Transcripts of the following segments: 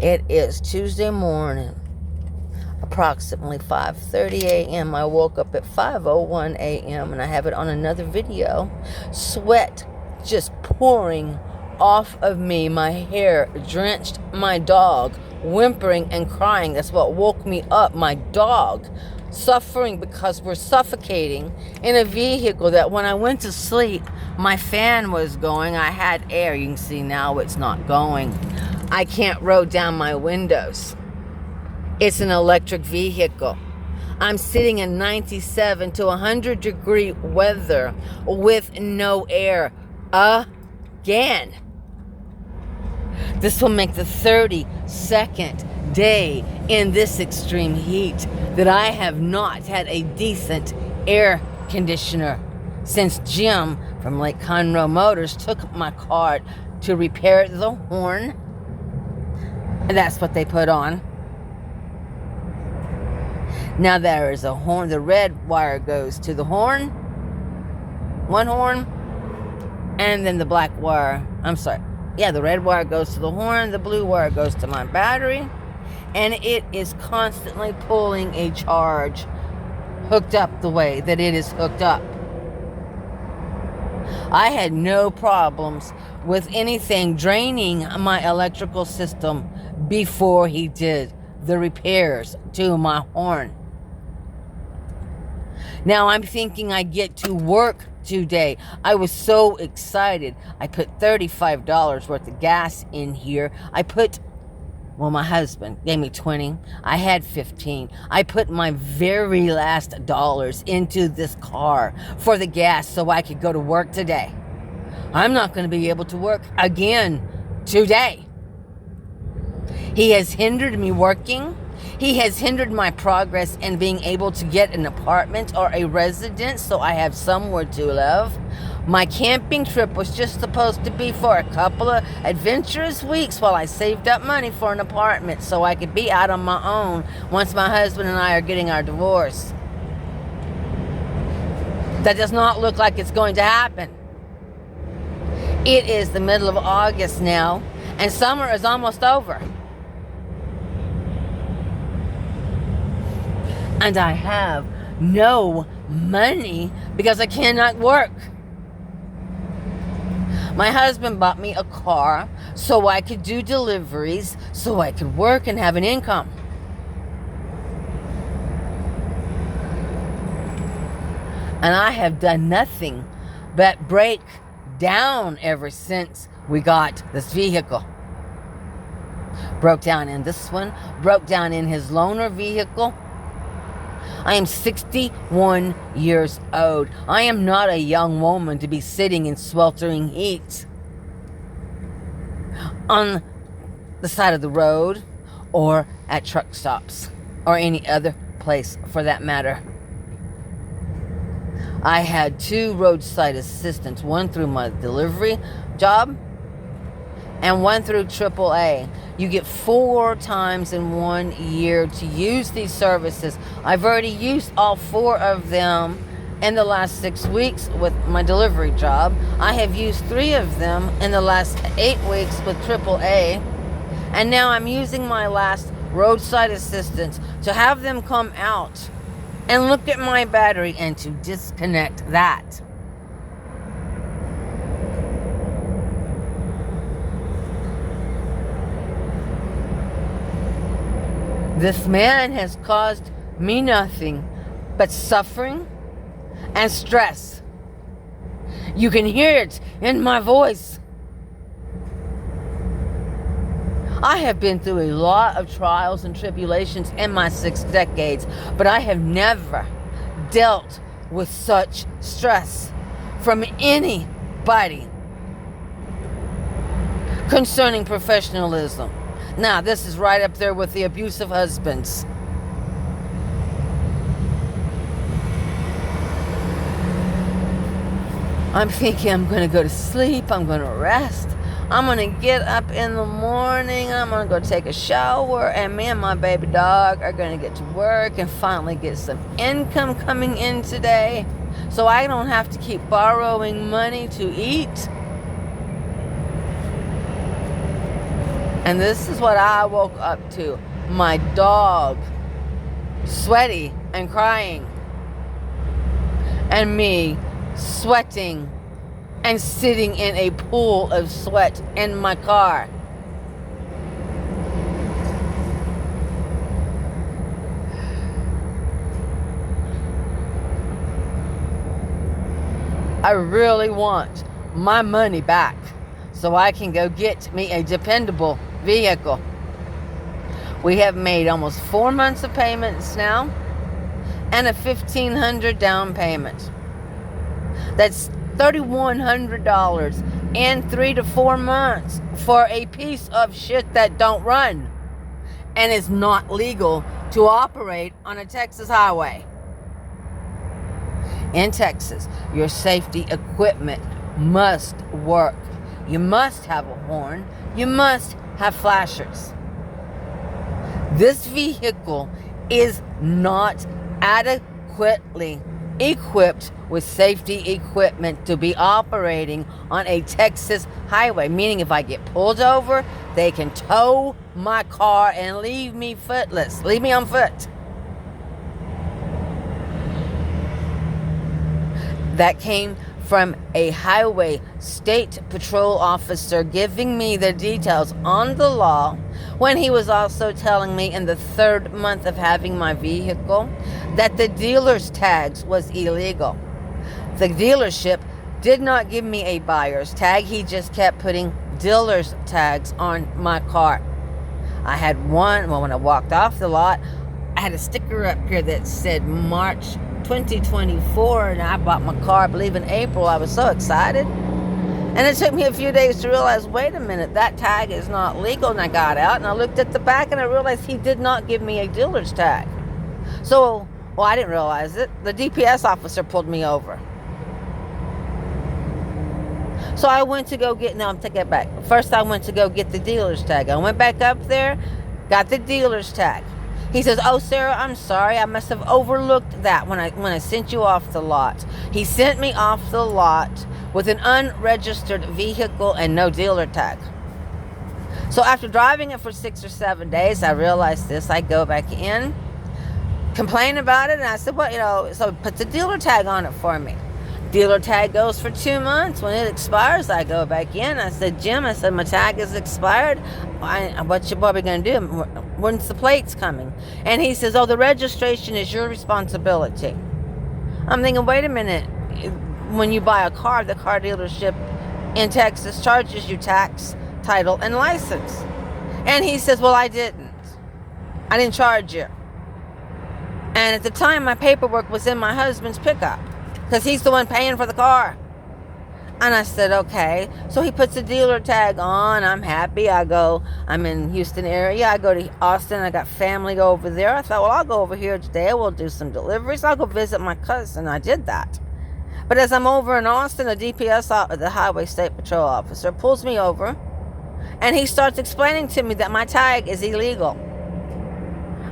It is Tuesday morning, approximately 5:30 a.m. I woke up at 5:01 a.m. and I have it on another video. Sweat just pouring off of me, my hair drenched, my dog whimpering and crying. That's what woke me up. My dog suffering because we're suffocating in a vehicle that when I went to sleep, my fan was going. I had air. You can see now it's not going. I can't roll down my windows. It's an electric vehicle. I'm sitting in 97 to 100 degree weather with no air again. This will make the 32nd day in this extreme heat that I have not had a decent air conditioner since Jim from Lake Conroe Motors took my car to repair the horn. And that's what they put on. Now there is a horn. The red wire goes to the horn. One horn. And then the black wire. The red wire goes to the horn. The blue wire goes to my battery. And it is constantly pulling a charge hooked up the way that it is hooked up. I had no problems with anything draining my electrical system before he did the repairs to my horn. Now I'm thinking I get to work today. I was so excited. I put $35 worth of gas in here. My husband gave me 20. I had 15. I put my very last dollars into this car for the gas so I could go to work today. I'm not going to be able to work again today. He has hindered me working. He has hindered my progress in being able to get an apartment or a residence so I have somewhere to live. My camping trip was just supposed to be for a couple of adventurous weeks while I saved up money for an apartment so I could be out on my own once my husband and I are getting our divorce. That does not look like it's going to happen. It is the middle of August now, and summer is almost over. And I have no money because I cannot work. My husband bought me a car so I could do deliveries, so I could work and have an income. And I have done nothing but break down ever since we got this vehicle. Broke down in this one, broke down in his loaner vehicle. I am 61 years old. I am not a young woman to be sitting in sweltering heat on the side of the road or at truck stops or any other place for that matter. I had 2 roadside assistants, one through my delivery job and one through AAA. You get 4 times in 1 year to use these services. I've already used all 4 of them in the last 6 weeks with my delivery job. I have used 3 of them in the last 8 weeks with AAA. And now I'm using my last roadside assistants to have them come out and look at my battery and to disconnect that. This man has caused me nothing but suffering and stress. You can hear it in my voice. I have been through a lot of trials and tribulations in my 6 decades, but I have never dealt with such stress from anybody concerning professionalism. Now, this is right up there with the abusive husbands. I'm thinking I'm going to go to sleep. I'm going to rest. I'm going to get up in the morning. I'm going to go take a shower. And me and my baby dog are going to get to work and finally get some income coming in today so I don't have to keep borrowing money to eat. And this is what I woke up to. My dog, sweaty and crying. And me, sweating and sitting in a pool of sweat in my car. I really want my money back so I can go get me a dependable vehicle. We have made almost 4 months of payments now and a $1,500 down payment. That's $3,100 in 3 to 4 months for a piece of shit that don't run and is not legal to operate on a Texas highway. In Texas, your safety equipment must work. You must have a horn. You must have flashers. This vehicle is not adequately equipped with safety equipment to be operating on a Texas highway, meaning if I get pulled over, they can tow my car and leave me footless, leave me on foot. That came from a highway state patrol officer giving me the details on the law when he was also telling me in the 3rd month of having my vehicle that the dealer's tags was illegal. The dealership did not give me a buyer's tag. He just kept putting dealer's tags on my car. I had one, well, when I walked off the lot, I had a sticker up here that said March 2024, and I bought my car, I believe, in April. I was so excited. And it took me a few days to realize, wait a minute, that tag is not legal. And I got out and I looked at the back and I realized he did not give me a dealer's tag. So, well, I didn't realize it. The DPS officer pulled me over. So I went to go get, no, I'm taking it back. First I went to go get the dealer's tag. I went back up there, got the dealer's tag. He says, oh, Sarah, I'm sorry. I must have overlooked that when I sent you off the lot. He sent me off the lot with an unregistered vehicle and no dealer tag. So after driving it for 6 or 7 days, I realized this. I go back in, complain about it, and I said, well, so put the dealer tag on it for me. Dealer tag goes for 2 months. When it expires, I go back in. I said, Jim, my tag is expired. What are we going to do? When's the plates coming? And he says, oh, the registration is your responsibility. I'm thinking, wait a minute. When you buy a car, the car dealership in Texas charges you tax, title, and license. And he says, well, I didn't charge you. And at the time, my paperwork was in my husband's pickup, because he's the one paying for the car. And I said, okay. So he puts the dealer tag on. I'm happy. I'm in Houston area. I go to Austin. I got family over there. I thought, well, I'll go over here today. We'll do some deliveries. I'll go visit my cousin. I did that. But as I'm over in Austin, the DPS, the Highway State Patrol officer, pulls me over. And he starts explaining to me that my tag is illegal.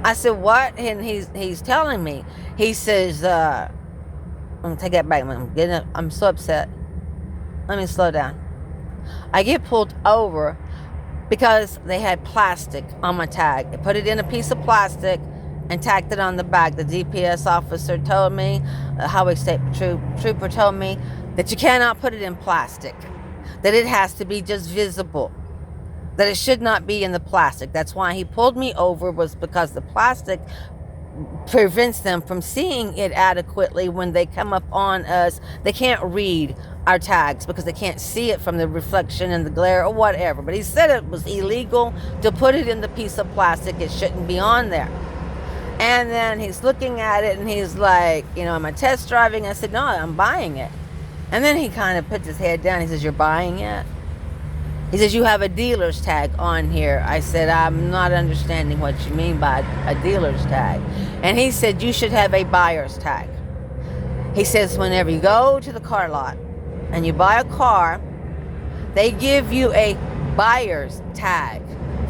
I said, what? And he's telling me. He says, I'm going to take that back. I'm so upset. Let me slow down. I get pulled over because they had plastic on my tag. They put it in a piece of plastic and tacked it on the back. The DPS officer told me, the Highway State Trooper told me that you cannot put it in plastic, that it has to be just visible, that it should not be in the plastic. That's why he pulled me over, was because the plastic prevents them from seeing it adequately when they come up on us. They can't read our tags because they can't see it from the reflection and the glare or whatever. But he said it was illegal to put it in the piece of plastic. It shouldn't be on there. And then he's looking at it and he's like, am I test driving? I said, no, I'm buying it. And then he kind of puts his head down. He says, you're buying it? He says, you have a dealer's tag on here. I said, I'm not understanding what you mean by a dealer's tag. And he said, you should have a buyer's tag. He says, whenever you go to the car lot and you buy a car, they give you a buyer's tag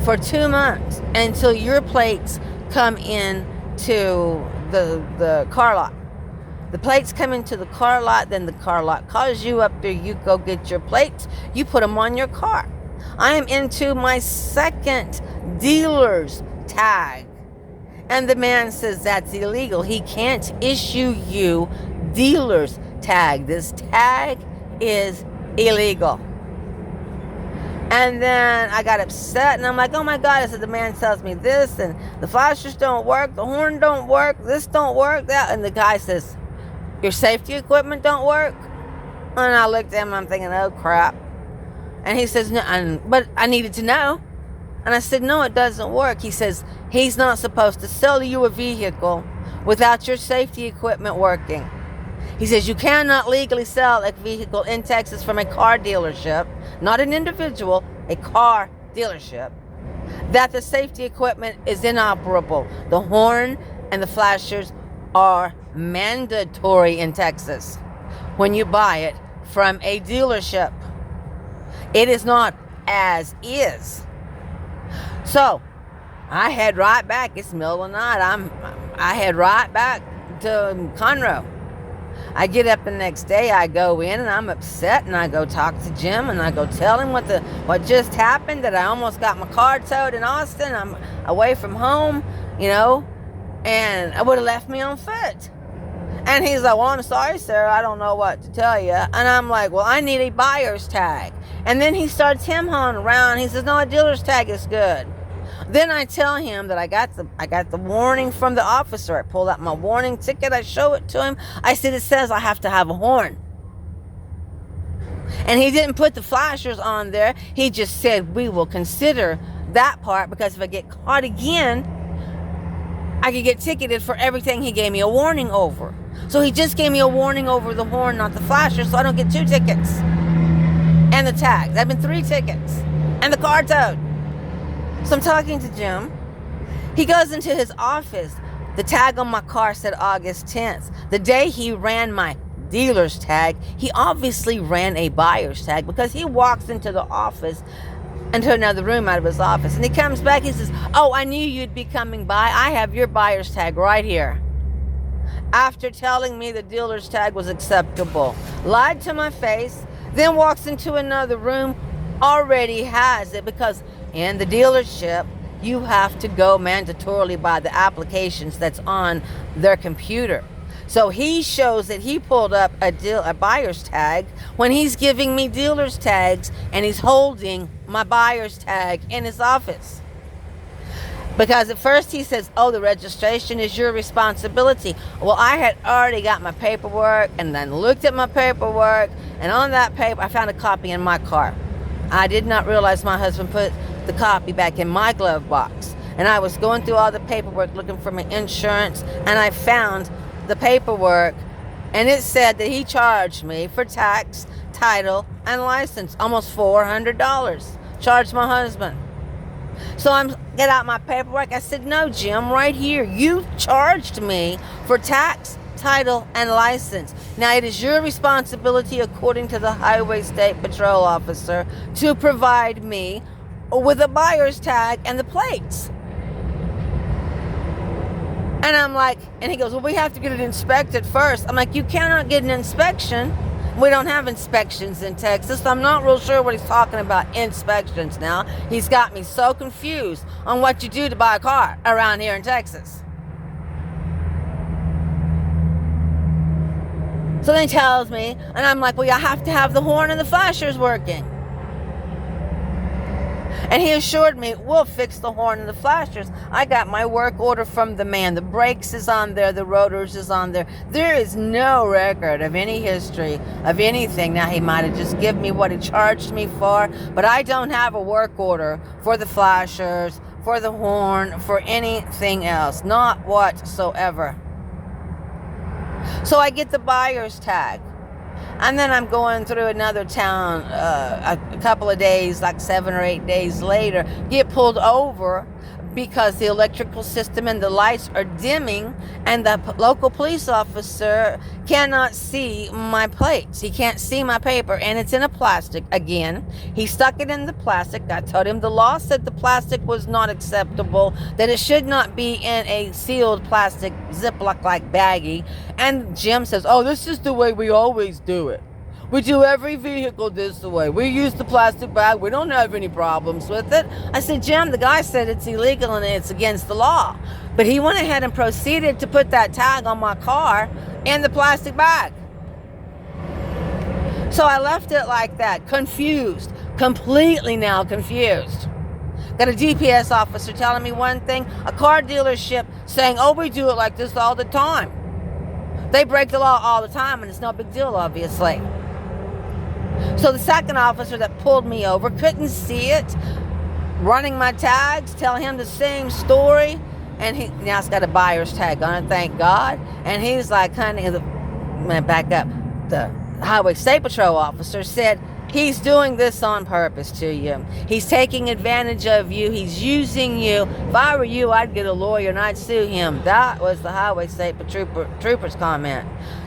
for 2 months until your plates come in to the car lot. The plates come into the car lot, then the car lot calls you up there, you go get your plates, you put them on your car. I am into my second dealer's tag. And the man says that's illegal. He can't issue you dealer's tag. This tag is illegal. And then I got upset and I'm like, oh my God. I said, the man tells me this and the flashers don't work, the horn don't work, this don't work, that. And the guy says, your safety equipment don't work? And I looked at him and I'm thinking, oh crap. And he says, no, but I needed to know. And I said, no, it doesn't work. He says, he's not supposed to sell you a vehicle without your safety equipment working. He says, you cannot legally sell a vehicle in Texas from a car dealership, not an individual, a car dealership, that the safety equipment is inoperable. The horn and the flashers are mandatory in Texas when you buy it from a dealership. It is not as is. So I head right back. It's the middle of the night. I head right back to Conroe. I get up the next day, I go in and I'm upset and I go talk to Jim and I go tell him what just happened, that I almost got my car towed in Austin. I'm away from home, and I would have left me on foot. And he's like, well, I'm sorry, sir. I don't know what to tell you. And I'm like, well, I need a buyer's tag. And then he starts him-hawing around. He says, no, a dealer's tag is good. Then I tell him that I got the warning from the officer. I pulled out my warning ticket. I show it to him. I said, it says I have to have a horn. And he didn't put the flashers on there. He just said, we will consider that part because if I get caught again, I could get ticketed for everything he gave me a warning over. So he just gave me a warning over the horn, not the flasher, so I don't get 2 tickets. And the tags. I've been 3 tickets. And the car towed. So I'm talking to Jim. He goes into his office. The tag on my car said August 10th. The day he ran my dealer's tag, he obviously ran a buyer's tag because he walks into the office, into another room out of his office. And he comes back, he says, oh, I knew you'd be coming by. I have your buyer's tag right here. After telling me the dealer's tag was acceptable. Lied to my face, then walks into another room, already has it, because in the dealership, you have to go mandatorily by the applications that's on their computer. So he shows that he pulled up a buyer's tag when he's giving me dealer's tags and he's holding my buyer's tag in his office. Because at first he says, oh, the registration is your responsibility. Well, I had already got my paperwork and then looked at my paperwork, and on that paper, I found a copy in my car. I did not realize my husband put the copy back in my glove box. And I was going through all the paperwork looking for my insurance, and I found the paperwork, and it said that he charged me for tax, title, and license almost $400. Charged my husband. So I get out my paperwork. I said, no, Jim, right here. You charged me for tax, title, and license. Now, it is your responsibility, according to the Highway State Patrol officer, to provide me with a buyer's tag and the plates. And I'm like, and he goes, well, we have to get it inspected first. I'm like, you cannot get an inspection. We don't have inspections in Texas. So I'm not real sure what he's talking about, inspections now. He's got me so confused on what you do to buy a car around here in Texas. So then he tells me, and I'm like, well, you have to have the horn and the flashers working. And he assured me, we'll fix the horn and the flashers. I got my work order from the man. The brakes is on there. The rotors is on there. There is no record of any history of anything. Now, he might have just given me what he charged me for, but I don't have a work order for the flashers, for the horn, for anything else. Not whatsoever. So I get the buyer's tag. And then I'm going through another town a couple of days, like 7 or 8 days later, get pulled over because the electrical system and the lights are dimming, and the local police officer cannot see my plates. He can't see my paper, and it's in a plastic again. He stuck it in the plastic. I told him the law said the plastic was not acceptable, that it should not be in a sealed plastic Ziploc-like baggie. And Jim says, oh, this is the way we always do it. We do every vehicle this way. We use the plastic bag. We don't have any problems with it. I said, Jim, the guy said it's illegal and it's against the law. But he went ahead and proceeded to put that tag on my car in the plastic bag. So I left it like that, confused, completely now confused. Got a DPS officer telling me one thing, a car dealership saying, oh, we do it like this all the time. They break the law all the time, and it's no big deal, obviously. So the second officer that pulled me over couldn't see it, running my tags, telling him the same story, and he now it's got a buyer's tag on it, thank God. And he's like, honey, back up. The Highway State Patrol officer said, he's doing this on purpose to you. He's taking advantage of you. He's using you. If I were you, I'd get a lawyer and I'd sue him. That was the Highway State Trooper's comment.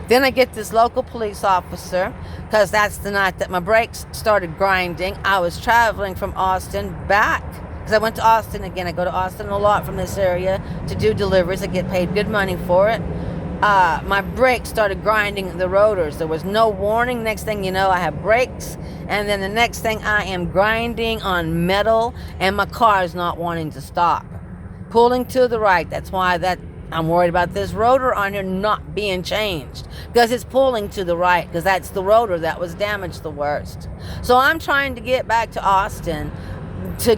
Then I get this local police officer, because that's the night that my brakes started grinding. I was traveling from Austin back, because I went to Austin again. I go to Austin a lot from this area to do deliveries. I get paid good money for it. My brakes started grinding the rotors. There was no warning. Next thing you know, I have brakes. And then the next thing, I am grinding on metal, and my car is not wanting to stop. Pulling to the right. That's why I'm worried about this rotor on here not being changed, because it's pulling to the right, because that's the rotor that was damaged the worst. So I'm trying to get back to Austin to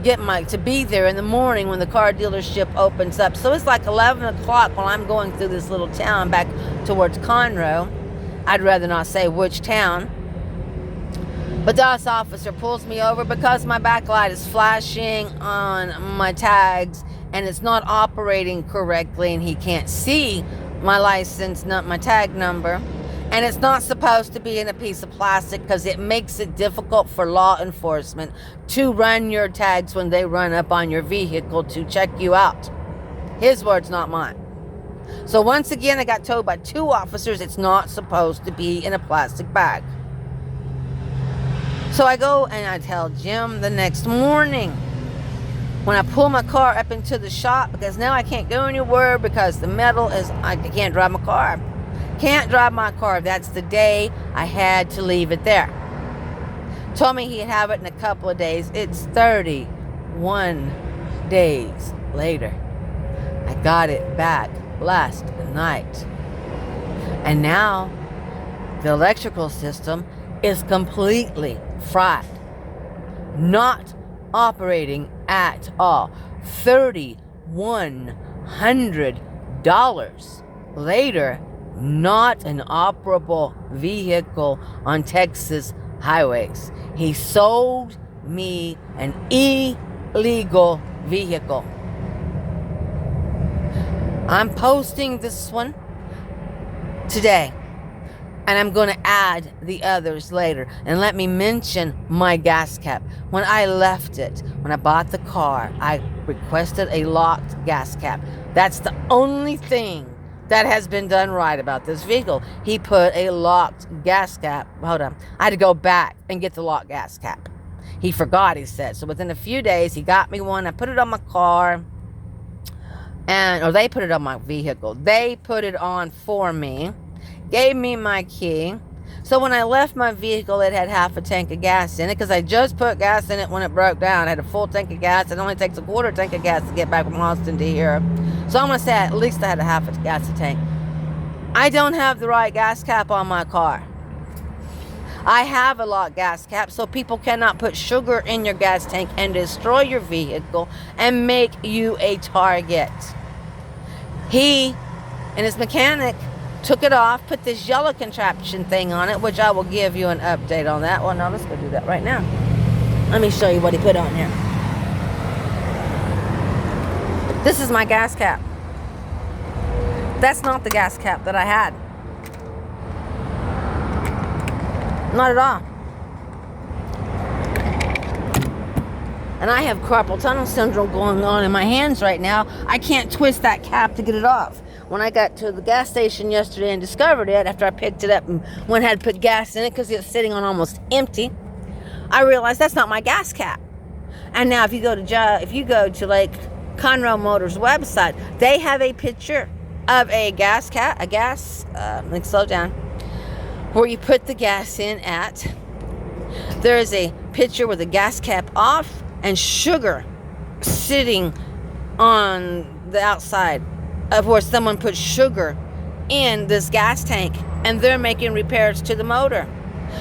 be there in the morning when the car dealership opens up. So it's like 11 o'clock while I'm going through this little town back towards Conroe. I'd rather not say which town. But this officer pulls me over because my backlight is flashing on my tags and it's not operating correctly, and he can't see my license, not my tag number. And it's not supposed to be in a piece of plastic because it makes it difficult for law enforcement to run your tags when they run up on your vehicle to check you out. His words, not mine. So once again, I got told by two officers it's not supposed to be in a plastic bag. So I go and I tell Jim the next morning when I pull my car up into the shop, because now I can't go anywhere because the metal is, I can't drive my car. Can't drive my car. That's the day I had to leave it there. Told me he'd have it in a couple of days. It's 31 days later. I got it back last night. And now the electrical system is completely fried. Not operating at all. $3,100 later. Not an operable vehicle on Texas highways. He sold me an illegal vehicle. I'm posting this one today, and I'm going to add the others later. And let me mention my gas cap. When I left it, when I bought the car, I requested a locked gas cap. That's the only thing that has been done right about this vehicle. He put a locked gas cap. Hold on. I had to go back and get the locked gas cap. He forgot, he said. So within a few days, he got me one. I put it on my car. Or they put it on my vehicle. They put it on for me. Gave me my key. So when I left my vehicle, it had half a tank of gas in it, because I just put gas in it when it broke down. I had a full tank of gas. It only takes a quarter tank of gas to get back from Austin to here. So I'm going to say at least I had a half a gas tank. I don't have the right gas cap on my car. I have a locked gas cap, so people cannot put sugar in your gas tank and destroy your vehicle and make you a target. He and his mechanic took it off, put this yellow contraption thing on it, which I will give you an update on that one. Now let's go do that right now. Let me show you what he put on here. This is my gas cap. That's not the gas cap that I had. Not at all. And I have carpal tunnel syndrome going on in my hands right now. I can't twist that cap to get it off. When I got to the gas station yesterday and discovered it, after I picked it up and went ahead and put gas in it because it was sitting on almost empty, I realized that's not my gas cap. And now if you go to like Conroe Motors website, they have a picture of a gas cap, let me slow down, where you put the gas in at. There is a pitcher with the gas cap off and sugar sitting on the outside of where someone put sugar in this gas tank, and they're making repairs to the motor.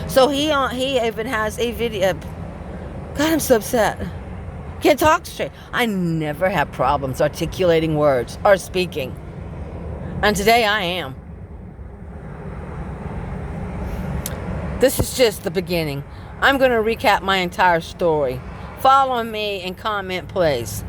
So he even has a video. God, I'm so upset. Can't talk straight. I never have problems articulating words or speaking, and today I am. This is just the beginning. I'm going to recap my entire story. Follow me and comment, please.